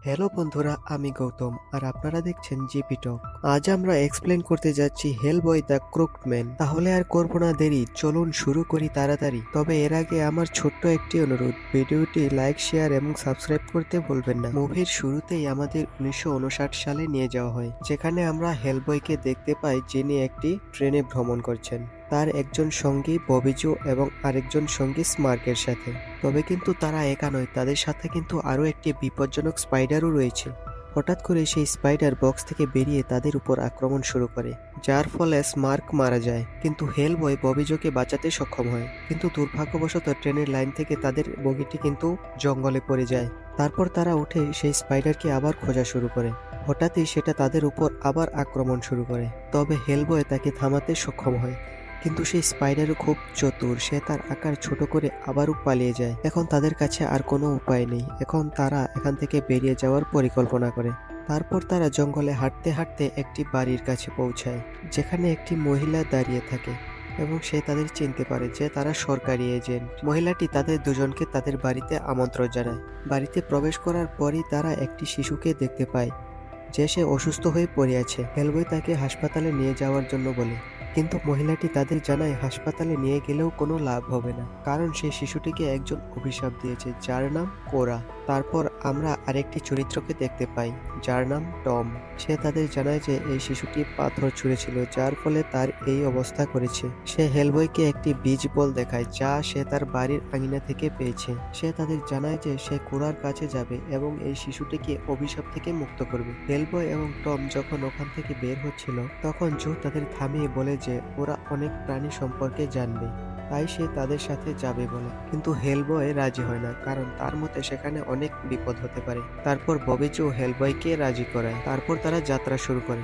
Hello বন্ধুরা, আমি গৌতম আর আপনারা দেখছেন জিপি টক। আজ আমরা এক্সপ্লেন করতে যাচ্ছি হেলবয় দ্য ক্রুকড ম্যান। তাহলে আর করব না দেরি, চলুন শুরু করি তাড়াতাড়ি। তবে এর আগে আমার ছোট্ট একটি অনুরোধ, ভিডিওটি লাইক, শেয়ার এবং সাবস্ক্রাইব করতে ভুলবেন না। মুভির শুরুতেই আমাদের 1959 সালে নিয়ে যাওয়া হয়, যেখানে আমরা হেলবয়কে দেখতে পাই যিনি একটি ট্রেনে ভ্রমণ করছেন। তার একজন সঙ্গী ববিজো এবং আরেকজন সঙ্গী স্মার্কের সাথে। তবে কিন্তু তারা একা নয়, তাদের সাথে কিন্তু আরও একটি বিপজ্জনক স্পাইডারও রয়েছে। হঠাৎ করে সেই স্পাইডার বক্স থেকে বেরিয়ে তাদের উপর আক্রমণ শুরু করে, যার ফলে স্মার্ক মারা যায়। কিন্তু হেলবয় ববিজোকে বাঁচাতে সক্ষম হয়, কিন্তু দুর্ভাগ্যবশত ট্রেনের লাইন থেকে তাদের বগিটি কিন্তু জঙ্গলে পড়ে যায়। তারপর তারা উঠে সেই স্পাইডারকে আবার খোঁজা শুরু করে। হঠাৎই সেটা তাদের উপর আবার আক্রমণ শুরু করে, তবে হেলবয় তাকে থামাতে সক্ষম হয়। কিন্তু সেই স্পাইডারও খুব চতুর, সে তার আকার ছোট করে আবারও পালিয়ে যায়। এখন তাদের কাছে আর কোনো উপায় নেই, এখন তারা এখান থেকে বেরিয়ে যাওয়ার পরিকল্পনা করে। তারপর তারা জঙ্গলে হাঁটতে হাঁটতে একটি বাড়ির কাছে পৌঁছায়, যেখানে একটি মহিলা দাঁড়িয়ে থাকে এবং সে তাদের চিনতে পারে যে তারা সরকারি এজেন্ট। মহিলাটি তাদের দুজনকে তাদের বাড়িতে আমন্ত্রণ জানায়। বাড়িতে প্রবেশ করার পরই তারা একটি শিশুকে দেখতে পায়, যে সে অসুস্থ হয়ে পড়ে আছে। হেলবয় তাকে হাসপাতালে নিয়ে যাওয়ার জন্য বলে, কিন্তু মহিলাটি তাদের জানায় হাসপাতালে নিয়ে গেলেও কোনো লাভ হবে না, কারণ সেই শিশুটিকে একজন অভিশাপ দিয়েছে যার নাম কোরা। তারপর আমরা আরেকটি চরিত্রকে দেখতে পাই, যার নাম টম। সে তাদের জানায় যে এই শিশুটি পাথর ছুঁড়েছিল, যার ফলে তার এই অবস্থা করেছে। সে হেলবয়কে একটি বীজ বল দেখায়, যা সে তার বাড়ির আঙিনা থেকে পেয়েছে। সে তাদের জানায় যে সে কোরার কাছে যাবে এবং এই শিশুটিকে অভিশাপ থেকে মুক্ত করবে। হেলবয় এবং টম যখন ওখান থেকে বের হচ্ছিল, তখন জো তাদের থামিয়ে বলে যে ওরা অনেক প্রাণী সম্পর্কে জানবে, তাই সে তাদের সাথে যাবে বলে। কিন্তু হেলবয় রাজি হয় না, কারণ তার মতে সেখানে অনেক বিপদ হতে পারে। তারপর ববিজো হেলবয়কে রাজি করায়, তারপর তারা যাত্রা শুরু করে।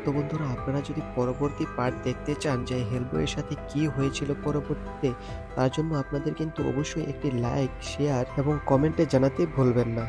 তো বন্ধুরা, আপনারা যদি পরবর্তী পার্ট দেখতে চান যে হেলবয়ের সাথে কি হয়েছিল পরবর্তীতে, তার জন্য আপনাদের কিন্তু অবশ্যই একটি লাইক, শেয়ার এবং কমেন্টে জানাতে ভুলবেন না।